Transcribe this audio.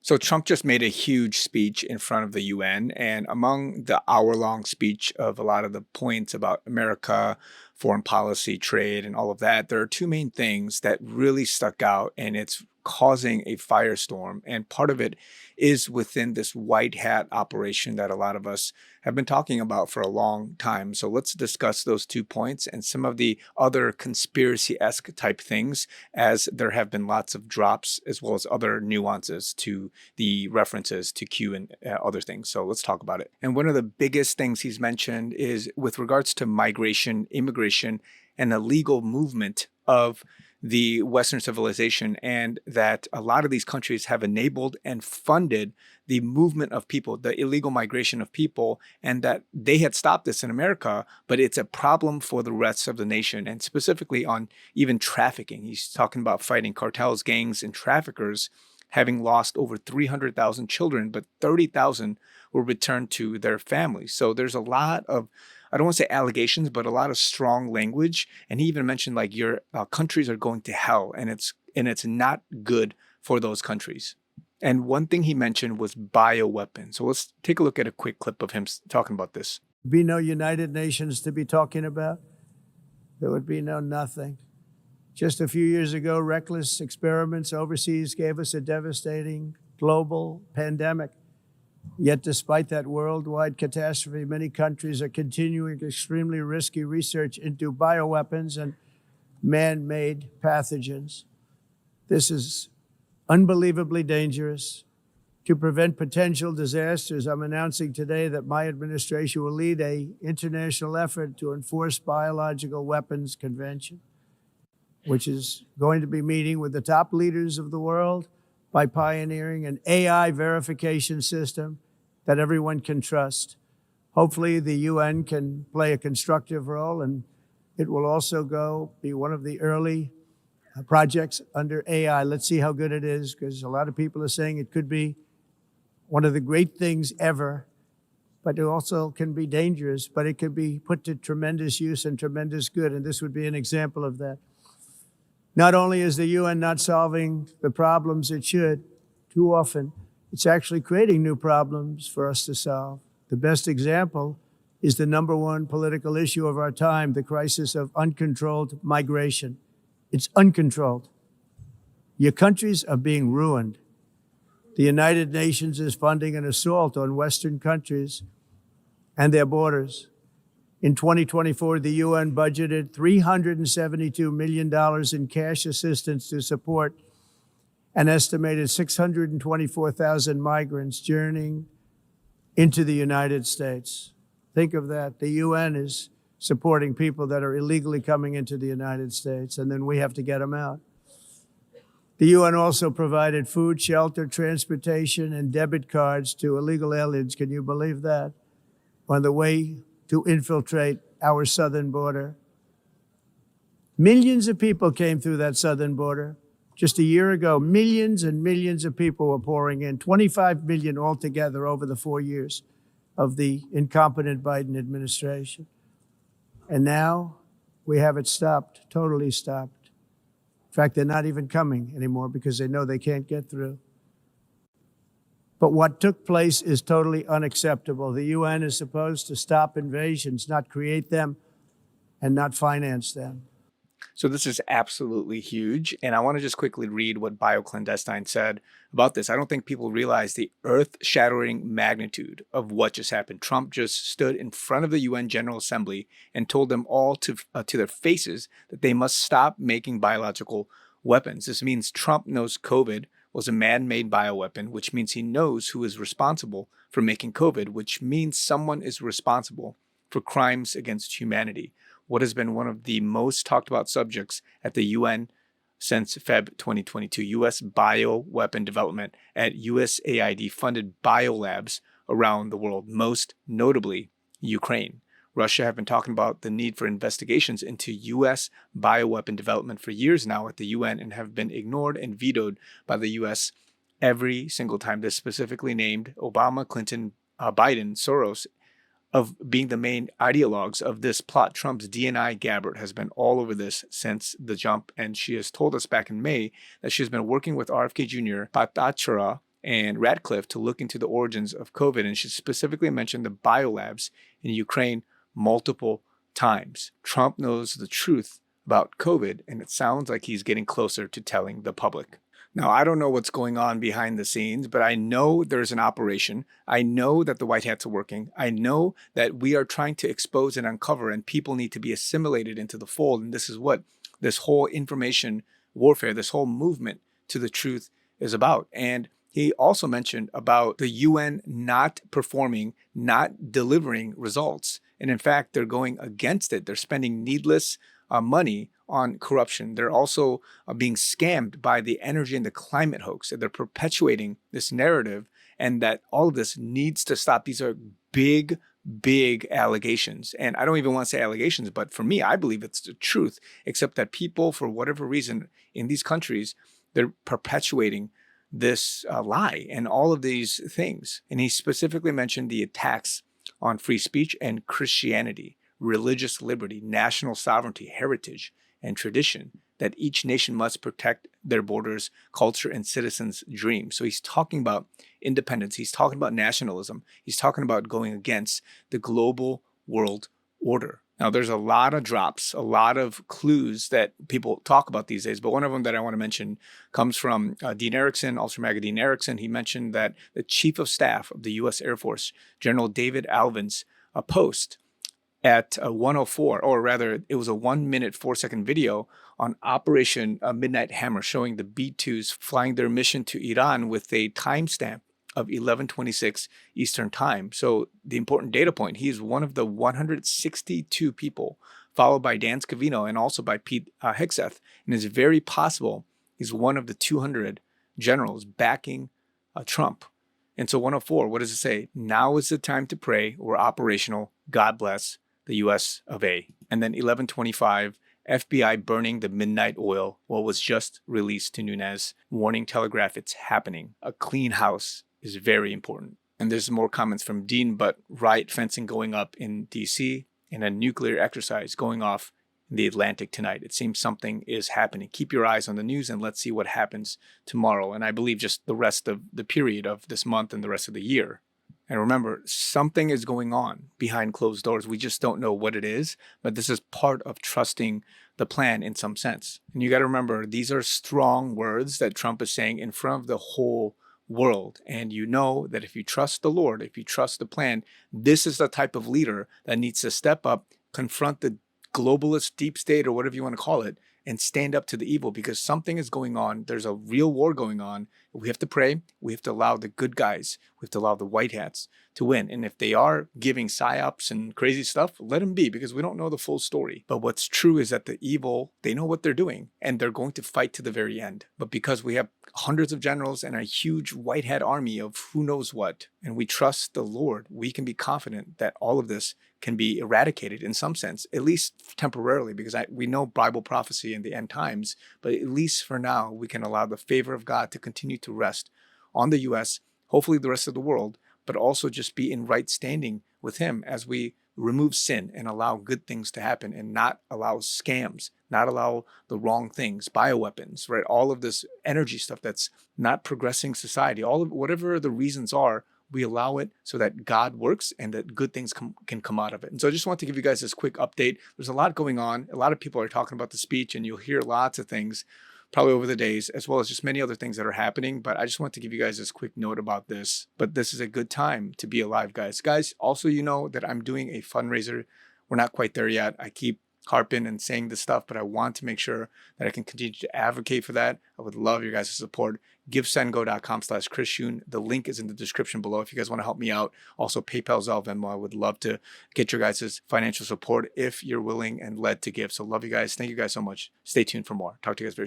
So Trump just made a huge speech in front of the UN, and among the hour-long speech of a lot of the points about America, foreign policy, trade, and all of that, there are two main things that really stuck out, and it's causing a firestorm. And part of it is within this white hat operation that a lot of us have been talking about for a long time. So let's discuss those 2 points and some of the other conspiracy-esque type things, as there have been lots of drops as well as other nuances to the references to Q and other things. So let's talk about it. And one of the biggest things he's mentioned is with regards to migration, immigration, and the legal movement of the Western civilization, and that a lot of these countries have enabled and funded the movement of people, the illegal migration of people, and that they had stopped this in America, but it's a problem for the rest of the nation, and specifically on even trafficking. He's talking about fighting cartels, gangs, and traffickers, having lost over 300,000 children, but 30,000 were returned to their families. So there's a lot of, I don't want to say allegations, but a lot of strong language. And he even mentioned like your countries are going to hell, and it's not good for those countries. And one thing he mentioned was bioweapons. So let's take a look at a quick clip of him talking about this. Be no United Nations to be talking about. There would be no nothing. Just a few years ago, reckless experiments overseas gave us a devastating global pandemic. Yet despite that worldwide catastrophe, many countries are continuing extremely risky research into bioweapons and man-made pathogens. This is unbelievably dangerous. To prevent potential disasters, I'm announcing today that my administration will lead an international effort to enforce Biological Weapons Convention, which is going to be meeting with the top leaders of the world by pioneering an AI verification system that everyone can trust. Hopefully the UN can play a constructive role, and it will also be one of the early projects under AI. Let's see how good it is, because a lot of people are saying it could be one of the great things ever, but it also can be dangerous, but it could be put to tremendous use and tremendous good, and this would be an example of that. Not only is the UN not solving the problems it should, too often, it's actually creating new problems for us to solve. The best example is the number one political issue of our time, the crisis of uncontrolled migration. It's uncontrolled. Your countries are being ruined. The United Nations is funding an assault on Western countries and their borders. In 2024, the UN budgeted $372 million in cash assistance to support an estimated 624,000 migrants journeying into the United States. Think of that. The UN is supporting people that are illegally coming into the United States, and then we have to get them out. The UN also provided food, shelter, transportation, and debit cards to illegal aliens. Can you believe that? On the way to infiltrate our southern border. Millions of people came through that southern border. Just a year ago, millions and millions of people were pouring in, 25 million altogether over the 4 years of the incompetent Biden administration. And now we have it stopped, totally stopped. In fact, they're not even coming anymore because they know they can't get through. But what took place is totally unacceptable. The UN is supposed to stop invasions, not create them and not finance them. So this is absolutely huge. And I want to just quickly read what BioClandestine said about this. I don't think people realize the earth-shattering magnitude of what just happened. Trump just stood in front of the UN General Assembly and told them all to their faces that they must stop making biological weapons. This means Trump knows COVID was a man-made bioweapon, which means he knows who is responsible for making COVID, which means someone is responsible for crimes against humanity. What has been one of the most talked about subjects at the UN since Feb 2022, U.S. bioweapon development at USAID-funded biolabs around the world, most notably Ukraine. Russia have been talking about the need for investigations into U.S. bioweapon development for years now at the UN and have been ignored and vetoed by the U.S. every single time. This specifically named Obama, Clinton, Biden, Soros, of being the main ideologues of this plot. Trump's DNI Gabbard has been all over this since the jump, and she has told us back in May that she's been working with RFK Jr., Patachara, and Radcliffe to look into the origins of COVID. And she specifically mentioned the biolabs in Ukraine multiple times. Trump knows the truth about COVID, and it sounds like he's getting closer to telling the public. Now, I don't know what's going on behind the scenes, but I know there's an operation. I know that the white hats are working. I know that we are trying to expose and uncover, and people need to be assimilated into the fold. And this is what this whole information warfare, this whole movement to the truth is about. And he also mentioned about the UN not performing, not delivering results. And in fact, they're going against it. They're spending needless money on corruption. They're also being scammed by the energy and the climate hoax. They're perpetuating this narrative, and that all of this needs to stop. These are big, big allegations. And I don't even want to say allegations, but for me, I believe it's the truth, except that people, for whatever reason, in these countries, they're perpetuating this lie and all of these things. And he specifically mentioned the attacks on free speech and Christianity, religious liberty, national sovereignty, heritage, and tradition, that each nation must protect their borders, culture, and citizens' dreams. So he's talking about independence. He's talking about nationalism. He's talking about going against the global world order. Now, there's a lot of drops, a lot of clues that people talk about these days, but one of them that I want to mention comes from Dean Erickson, Ultra Maga Dean Erickson. He mentioned that the Chief of Staff of the U.S. Air Force, General David Alvin's post at 104, or rather, it was a 1 minute, 4-second video on Operation Midnight Hammer, showing the B-2s flying their mission to Iran with a timestamp of 11:26 Eastern Time. So the important data point, he is one of the 162 people, followed by Dan Scavino and also by Pete Hegseth. And it's very possible he's one of the 200 generals backing Trump. And so 104, what does it say? Now is the time to pray. We're operational. God bless the US of A. And then 11:25, FBI burning the midnight oil, what was just released to Nunes. Warning telegraph, it's happening. A clean house is very important. And there's more comments from Dean, but riot fencing going up in DC and a nuclear exercise going off in the Atlantic tonight. It seems something is happening. Keep your eyes on the news and let's see what happens tomorrow. And I believe just the rest of the period of this month and the rest of the year. And remember, something is going on behind closed doors. We just don't know what it is, but this is part of trusting the plan in some sense. And you got to remember, these are strong words that Trump is saying in front of the whole world. And you know that if you trust the Lord, if you trust the plan, this is the type of leader that needs to step up, confront the globalist deep state or whatever you want to call it, and stand up to the evil, because something is going on. There's a real war going on. We have to pray. We have to allow the good guys, we have to allow the white hats to win. And if they are giving psyops and crazy stuff, let them be, because we don't know the full story. But what's true is that the evil, they know what they're doing and they're going to fight to the very end. But because we have hundreds of generals and a huge white hat army of who knows what, and we trust the Lord, we can be confident that all of this can be eradicated in some sense, at least temporarily, because we know Bible prophecy in the end times, but at least for now, we can allow the favor of God to continue to rest on the U.S., hopefully the rest of the world, but also just be in right standing with Him as we remove sin and allow good things to happen and not allow scams, not allow the wrong things, bioweapons, right? All of this energy stuff that's not progressing society, all of whatever the reasons are, we allow it so that God works and that good things can come out of it. And so I just want to give you guys this quick update. There's a lot going on. A lot of people are talking about the speech, and you'll hear lots of things probably over the days, as well as just many other things that are happening. But I just want to give you guys this quick note about this. But this is a good time to be alive, guys. Guys, also, you know that I'm doing a fundraiser. We're not quite there yet. I keep harping and saying this stuff, but I want to make sure that I can continue to advocate for that. I would love your guys' support. GiveSendGo.com/chrisyoonyt. The link is in the description below if you guys want to help me out. Also, PayPal, Zelle, Venmo. I would love to get your guys' financial support if you're willing and led to give. So love you guys. Thank you guys so much. Stay tuned for more. Talk to you guys very soon.